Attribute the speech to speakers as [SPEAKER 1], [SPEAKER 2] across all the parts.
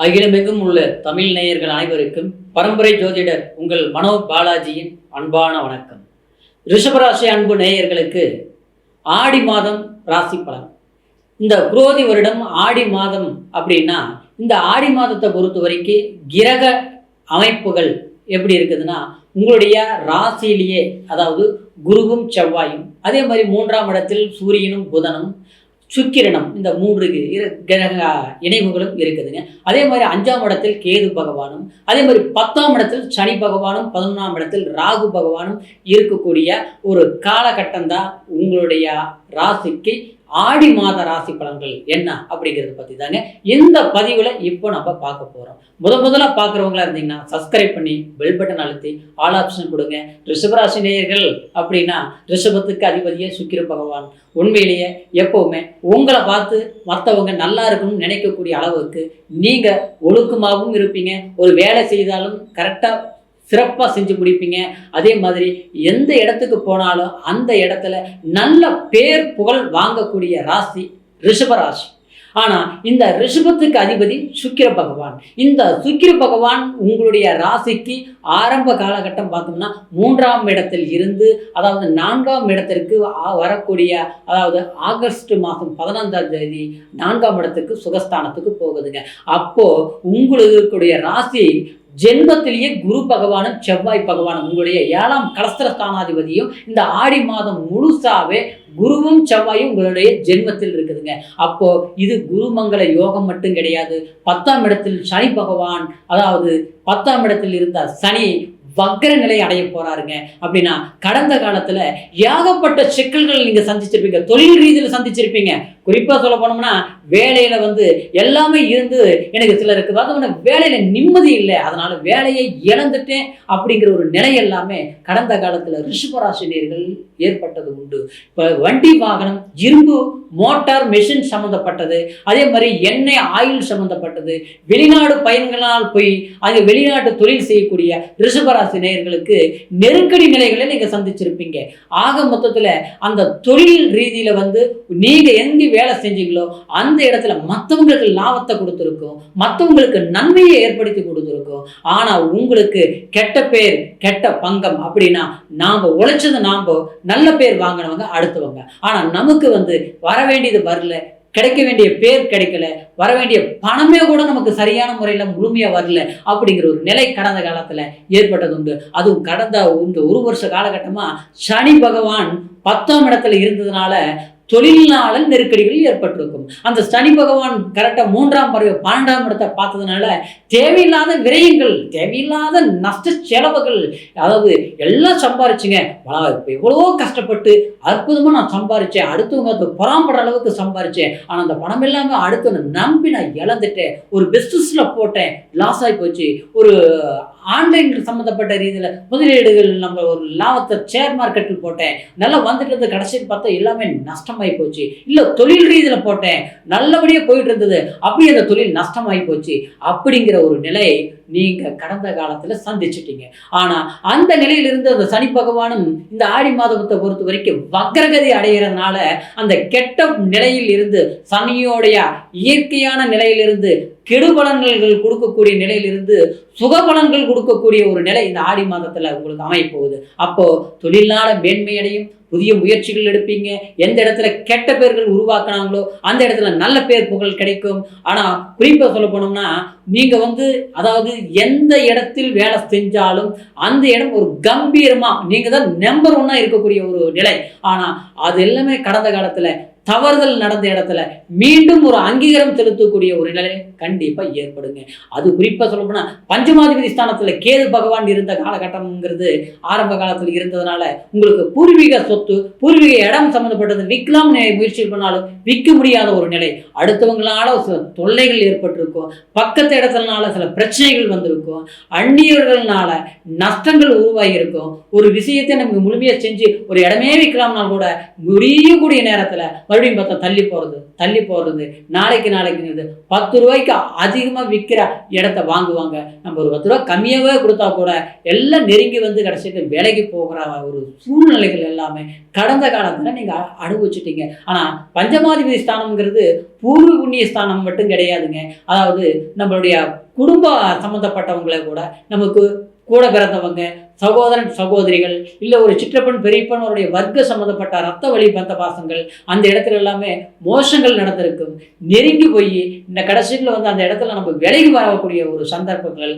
[SPEAKER 1] அகிலமெங்கும் உள்ள தமிழ் நேயர்கள் அனைவருக்கும் பரம்பரை ஜோதிடர் உங்கள் மனோ பாலாஜியின் அன்பான வணக்கம். ரிஷபராசி அன்பு நேயர்களுக்கு ஆடி மாதம் ராசி பலன். இந்த குரோதி வருடம் ஆடி மாதம் அப்படின்னா, இந்த ஆடி மாதத்தை பொறுத்த வரைக்கும் கிரக அமைப்புகள் எப்படி இருக்குதுன்னா, உங்களுடைய ராசியிலேயே அதாவது குருவும் செவ்வாயும், அதே மாதிரி 3ஆம் இடத்தில் சூரியனும் புதனும் சுக்கிரனும், இந்த 3 கிரக இணைவுகளும் இருக்குதுங்க. அதே மாதிரி 5ஆம் இடத்தில் கேது பகவானும், அதே மாதிரி 10ஆம் இடத்தில் சனி பகவானும், 11ஆம் இடத்தில் ராகு பகவானும் இருக்கக்கூடிய ஒரு காலகட்டம் தான் உங்களுடைய ராசிக்கு ஆடி மாத ராசி பலன்கள் என்ன அப்படிங்கிறத பற்றி தாங்க இந்த பதிவில் இப்போ நம்ம பார்க்க போகிறோம். முதல்ல பார்க்குறவங்களா இருந்தீங்கன்னா சப்ஸ்கிரைப் பண்ணி பெல் பட்டன் அழுத்தி ஆல் ஆப்ஷன் கொடுங்க. ரிஷபராசி நேயர்கள் அப்படின்னா, ரிஷபத்துக்கு அதிபதியே சுக்கிர பகவான். உண்மையிலேயே எப்போவுமே உங்களை பார்த்து மற்றவங்க நல்லா இருக்கணும்னு நினைக்கக்கூடிய அளவுக்கு நீங்கள் ஒழுக்கமாகவும் இருப்பீங்க. ஒரு வேலை செய்தாலும் கரெக்டாக சிறப்பாக செஞ்சு முடிப்பீங்க. அதே மாதிரி எந்த இடத்துக்கு போனாலும் அந்த இடத்துல நல்ல பேர் புகழ் வாங்கக்கூடிய ராசி ரிஷபராசி. ஆனால் இந்த ரிஷபத்துக்கு அதிபதி சுக்கிர பகவான். இந்த சுக்கிர பகவான் உங்களுடைய ராசிக்கு ஆரம்ப காலகட்டம் பார்த்தோம்னா 3ஆம் இடத்தில் இருந்து, அதாவது 4ஆம் இடத்திற்கு வரக்கூடிய, அதாவது ஆகஸ்ட் மாதம் 15ஆம் தேதி 4ஆம் இடத்துக்கு சுகஸ்தானத்துக்கு போகுதுங்க. அப்போ உங்களுடைய ராசி ஜென்மத்திலேயே குரு பகவானும் செவ்வாய் பகவானும் உங்களுடைய 7ஆம் கலஸ்திரஸ்தானாதிபதியும் இந்த ஆடி மாதம் முழுசாவே குருவும் செவ்வாயும் உங்களுடைய ஜென்மத்தில் இருக்குதுங்க. அப்போ இது குருமங்கள யோகம் மட்டும் கிடையாது. 10ஆம் இடத்தில் சனி பகவான், அதாவது 10ஆம் இடத்தில் இருந்த சனி வக்ர நிலை அடைய போறாருங்க. அப்படின்னா கடந்த காலத்துல ஏகப்பட்ட சிக்கல்கள் நீங்க சந்திச்சிருப்பீங்க, தொழில் ரீதியில் சந்திச்சிருப்பீங்க. குறிப்பா சொல்ல போனோம்னா, வேலையில எல்லாமே இருந்து எனக்கு சிலருக்கு வேலையில நிம்மதி இல்லை, அதனால வேலையை இழந்துட்டேன் அப்படிங்கிற ஒரு நிலை எல்லாமே கடந்த காலத்துல ரிஷபராசினியர்கள் ஏற்பட்டது உண்டு. இப்ப வண்டி வாகனம், இரும்பு மோட்டார் மெஷின் சம்பந்தப்பட்டது, அதே மாதிரி எண்ணெய் ஆயில் சம்பந்தப்பட்டது, வெளிநாடு பயன்களால் போய் அது வெளிநாட்டு தொழில் செய்யக்கூடிய ரிஷபராசி நேயர்களுக்கு நெருக்கடி நிலைகளை நீங்க சந்திச்சிருப்பீங்க. ஆக மொத்தத்துல அந்த தொழில் ரீதியில நீங்க எங்க வேலை செஞ்சீங்களோ அந்த இடத்துல மற்றவங்களுக்கு லாபத்தை கொடுத்துருக்கும், மற்றவங்களுக்கு நன்மையை ஏற்படுத்தி கொடுத்துருக்கும். ஆனா உங்களுக்கு கெட்ட பேர், கெட்ட பங்கம். அப்படின்னா நாம உழைச்சது நாம நல்ல பேர் வாங்கினவங்க அடுத்தவங்க. ஆனா நமக்கு வர வேண்டியது வரல, கிடைக்க வேண்டிய பேர் கிடைக்கல, வர வேண்டிய பணமே கூட நமக்கு சரியான முறையில முழுமையா வரல அப்படிங்கிற ஒரு நிலை கடந்த காலத்துல ஏற்பட்டது உண்டு. அதுவும் கடந்த இந்த 1 வருஷ காலகட்டமா சனி பகவான் 10ஆம் இடத்துல இருந்ததுனால தொழிலாள நெருக்கடிகள் ஏற்பட்டிருக்கும். அந்த சனி பகவான் கரெக்டா 3ஆம் பறவை 12ஆம் இடத்தை பார்த்ததுனால தேவையில்லாத விரயங்கள், தேவையில்லாத நஷ்ட செலவுகள், அதாவது எல்லாம் சம்பாரிச்சுங்க, எவ்வளவோ கஷ்டப்பட்டு அற்புதமா நான் சம்பாரிச்சேன், அடுத்தவங்க பொறாம்படுற அளவுக்கு சம்பாரிச்சேன், ஆனா அந்த பணம் எல்லாமே அடுத்தவங்க நம்பி நான் இழந்துட்டேன், ஒரு பிசினஸ்ல போட்டேன் லாஸ் ஆகி போச்சு, ஒரு ஆன்லைன் சம்மந்தப்பட்ட ரீதியில் முதலீடுகள் நம்ம ஒரு லாபத்தை ஷேர் மார்க்கெட்டில் போட்டேன், நல்லா வந்துட்டு இருந்தது, கடைசியில் பார்த்தா எல்லாமே நஷ்டமாகி போச்சு. இல்லை தொழில் ரீதியில் போட்டேன் நல்லபடியாக போயிட்டு இருந்தது, அப்படி அந்த தொழில் நஷ்டமாகி போச்சு அப்படிங்கிற ஒரு நிலை நீங்க கடந்த காலத்துல சந்திச்சிட்டீங்க. ஆனா அந்த நிலையிலிருந்து அந்த சனி பகவானும் இந்த ஆடி மாதத்தை பொறுத்த வரைக்கும் வக்ரகதி அடைகிறதுனால அந்த கெட்ட நிலையில் இருந்து, சனியோடைய இயற்கையான நிலையிலிருந்து கெடுபலன்கள் கொடுக்கக்கூடிய நிலையிலிருந்து சுகபலன்கள் கொடுக்கக்கூடிய ஒரு நிலை இந்த ஆடி மாதத்துல உங்களுக்கு அமைய போகுது. அப்போ தொழிலாள மேன்மையடையும், புதிய முயற்சிகள் எடுப்பீங்க. எந்த இடத்துல கெட்ட பேர்கள் உருவாக்குனாங்களோ அந்த இடத்துல நல்ல பேர் புகழ் கிடைக்கும். ஆனா குறிப்பா சொல்ல போனோம்னா, நீங்க அதாவது எந்த இடத்தில் வேலை செஞ்சாலும் அந்த இடம் ஒரு கம்பீரமா நீங்க தான் நம்பர் 1 இருக்கக்கூடிய ஒரு நிலை. ஆனா அது எல்லாமே கடந்த காலத்துல தவறுதல் நடந்த இடத்துல மீண்டும் ஒரு அங்கீகாரம் செலுத்தக்கூடிய ஒரு நிலை கண்டிப்பா ஏற்படுங்க. அது குறிப்பா சொல்ல போனா பஞ்சமாதிபதி ஸ்தானத்துல கேது பகவான் இருந்த காலகட்டம்ங்கிறது ஆரம்ப காலத்துல இருந்ததுனால உங்களுக்கு பூர்வீக சொத்து, பூர்வீக இடம் சம்பந்தப்பட்டது விற்கலாம் முயற்சி பண்ணாலும் விற்க முடியாத ஒரு நிலை, அடுத்தவங்களால சில தொல்லைகள் ஏற்பட்டிருக்கும், பக்கத்து இடத்துலனால சில பிரச்சனைகள் வந்திருக்கும், அந்நியர்களால நஷ்டங்கள் உருவாகி இருக்கும். ஒரு விஷயத்தை நமக்கு முழுமையா செஞ்சு ஒரு இடமே விற்கலாம்னா கூட முடியக்கூடிய நேரத்துல மறுபடியும் பார்த்தா தள்ளி போறது, நாளைக்கு 10 ரூபாய்க்கு ரூபாய்க்கு அதிகமாக விற்கிற இடத்த வாங்குவாங்க. நம்ம ஒரு 10 ரூபா கம்மியாகவே கொடுத்தா கூட எல்லாம் நெருங்கி வந்து கடைசிக்கு விலைக்கு போகிற ஒரு சூழ்நிலைகள் எல்லாமே கடந்த காலத்தில் நீங்கள் அனுபவிச்சுட்டீங்க. ஆனால் பஞ்சமாதிபதி ஸ்தானம்ங்கிறது பூர்வ புண்ணிய ஸ்தானம் மட்டும் கிடையாதுங்க. அதாவது நம்மளுடைய குடும்ப சம்மந்தப்பட்டவங்களை கூட, நமக்கு கூட பிறந்தவங்க, சகோதரன் சகோதரிகள், இல்லை ஒரு சிற்றப்பன் பெரியப்பன் அவருடைய வர்க்க சம்மந்தப்பட்ட ரத்த வழி பந்த பாசங்கள், அந்த இடத்துல எல்லாமே மோசங்கள் நடந்திருக்கும். நெருங்கி போய் இந்த கடைசியில் வந்து அந்த இடத்துல நம்ம விலகி வரக்கூடிய ஒரு சந்தர்ப்பங்கள்,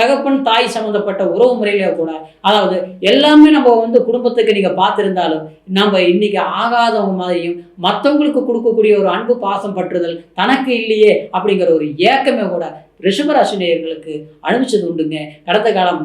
[SPEAKER 1] தகப்பன் தாய் சம்மந்தப்பட்ட உறவு முறையில கூட, அதாவது எல்லாமே நம்ம வந்து குடும்பத்துக்கு நீங்கள் பார்த்துருந்தாலும் நம்ம இன்னைக்கு ஆகாதவங்க மாதிரியும் மற்றவங்களுக்கு கொடுக்கக்கூடிய ஒரு அன்பு பாசம் பற்றுதல் தனக்கு இல்லையே அப்படிங்கிற ஒரு ஏக்கமே கூட ரிஷபராசி நேயர்களுக்கு அனுபவிச்சது உண்டுங்க. கடந்த காலம்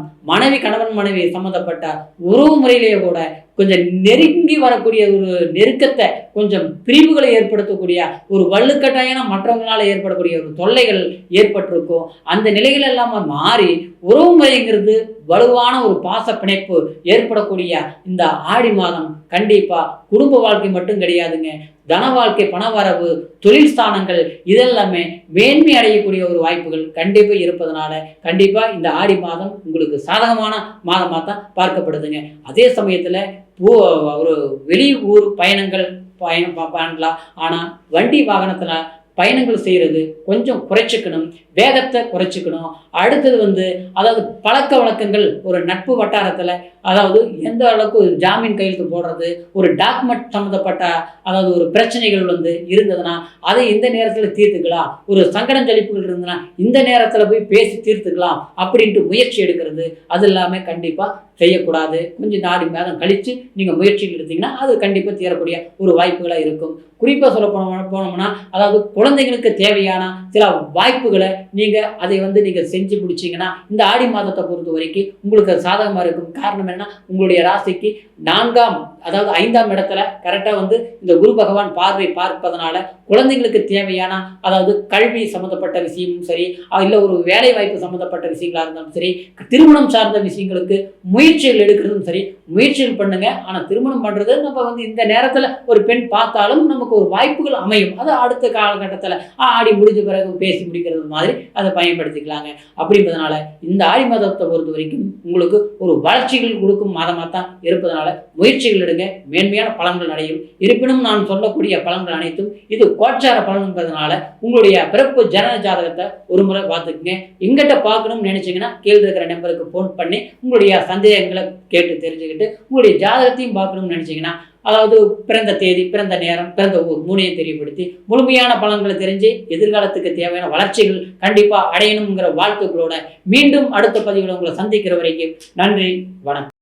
[SPEAKER 1] கணவன் மனைவி சம்மந்தப்பட்ட உறவு முறையிலேயே கூட கொஞ்சம் நெருங்கி வரக்கூடிய ஒரு நெருக்கத்தை, கொஞ்சம் பிரிவுகளை ஏற்படுத்தக்கூடிய ஒரு வலுக்கட்டாயான மற்றவங்களால ஏற்படக்கூடிய ஒரு தொல்லைகள் ஏற்பட்டிருக்கும். அந்த நிலைகள் எல்லாமே மாறி உறவு முறைங்கிறது வலுவான ஒரு பாச பிணைப்பு ஏற்படக்கூடிய இந்த ஆடி மாதம் கண்டிப்பா குடும்ப வாழ்க்கை மட்டும் கிடையாதுங்க, தன வாழ்க்கை, பணவரவு, தொழில் ஸ்தானங்கள் இதெல்லாமே மேன்மை அடையக்கூடிய ஒரு வாய்ப்புகள் கண்டிப்பாக இருப்பதனால கண்டிப்பா இந்த ஆடி மாதம் உங்களுக்கு சாதகமான மாதமாக தான் பார்க்கப்படுதுங்க. அதே சமயத்தில் ஒரு வெளியூர் பயணங்கள் பண்ணலாம். ஆனால் வண்டி வாகனத்தில் பயணங்கள் செய்கிறது கொஞ்சம் குறைச்சிக்கணும், வேகத்தை குறைச்சிக்கணும். அடுத்தது வந்து அதாவது பழக்க வழக்கங்கள், ஒரு நட்பு வட்டாரத்தில் அதாவது எந்த அளவுக்கு ஜாமீன் கையெழுத்து போடுறது, ஒரு டாக்குமெண்ட் சம்மந்தப்பட்ட அதாவது ஒரு பிரச்சனைகள் வந்து இருந்ததுன்னா அதை இந்த நேரத்தில் தீர்த்துக்கலாம், ஒரு சங்கடம் ஜலிப்புகள் இருந்ததுன்னா இந்த நேரத்தில் போய் பேசி தீர்த்துக்கலாம் அப்படின்ட்டு முயற்சி எடுக்கிறது அது எல்லாமே கண்டிப்பாக செய்யக்கூடாது. கொஞ்சம் 4 மாதம் கழித்து நீங்கள் முயற்சிகள் எடுத்தீங்கன்னா அது கண்டிப்பாக தீரக்கூடிய ஒரு வாய்ப்புகளாக இருக்கும். குறிப்பாக சொல்ல போனோம்னா அதாவது குழந்தைங்களுக்கு தேவையான சில வாய்ப்புகளை நீங்கள் அதை வந்து நீங்கள் செஞ்சு முடிச்சிங்கன்னா இந்த ஆடி மாதத்தை பொறுத்த வரைக்கும் உங்களுக்கு சாதகமாக இருக்கும். காரணம் என்ன, உங்களுடைய ராசிக்கு 4ஆம் அதாவது 5ஆம் இடத்துல கரெக்டாக வந்து இந்த குரு பகவான் பார்வை பார்ப்பதனால குழந்தைங்களுக்கு தேவையான அதாவது கல்வி சம்மந்தப்பட்ட விஷயமும் சரி, இல்லை ஒரு வேலை வாய்ப்பு சம்மந்தப்பட்ட விஷயங்களாக இருந்தாலும் சரி, திருமணம் சார்ந்த விஷயங்களுக்கு முயற்சிகள் எடுக்கிறதும் சரி, முயற்சிகள் பண்ணுங்க. ஆனால் திருமணம் பண்ணுறது நம்ம வந்து இந்த நேரத்தில் ஒரு பெண் பார்த்தாலும் நமக்கு ஒரு வாய்ப்புகள் அமையும். அது அடுத்த காலகட்டத்தில் ஆடி முடிஞ்ச பிறகு பேசி முடிக்கிறது மாதிரி அதை பயன்படுத்திக்கலாங்க. அப்படின்றதுனால இந்த ஆடி மாதத்தை பொறுத்த வரைக்கும் உங்களுக்கு ஒரு வளர்ச்சிகள் கொடுக்கும் மாதமாக தான் இருப்பதனால முயற்சிகள் எடுங்க, மேன்மையான பலன்கள் அடையும். இருப்பினும் நான் சொல்லக்கூடிய பலன்கள் அனைத்தும் இது கோச்சார பலன்கிறதுனால உங்களுடைய பிறப்பு ஜனன ஜாதகத்தை ஒரு முறை பார்த்துக்குங்க. எங்கிட்ட பார்க்கணும்னு நினைச்சீங்கன்னா கீழே இருக்கிற நம்பருக்கு ஃபோன் பண்ணி உங்களுடைய சந்தேகங்களை கேட்டு தெரிஞ்சுக்கிட்டு, உங்களுடைய ஜாதகத்தையும் பார்க்கணும்னு நினைச்சீங்கன்னா அதாவது பிறந்த தேதி, பிறந்த நேரம், பிறந்த ஊர் 3ஐயும் தெரியப்படுத்தி முழுமையான பலன்களை தெரிஞ்சு எதிர்காலத்துக்கு தேவையான வளர்ச்சிகள் கண்டிப்பாக அடையணுங்கிற வாழ்த்துக்களோட மீண்டும் அடுத்த பதிவில் உங்களை சந்திக்கிற வரைக்கும் நன்றி, வணக்கம்.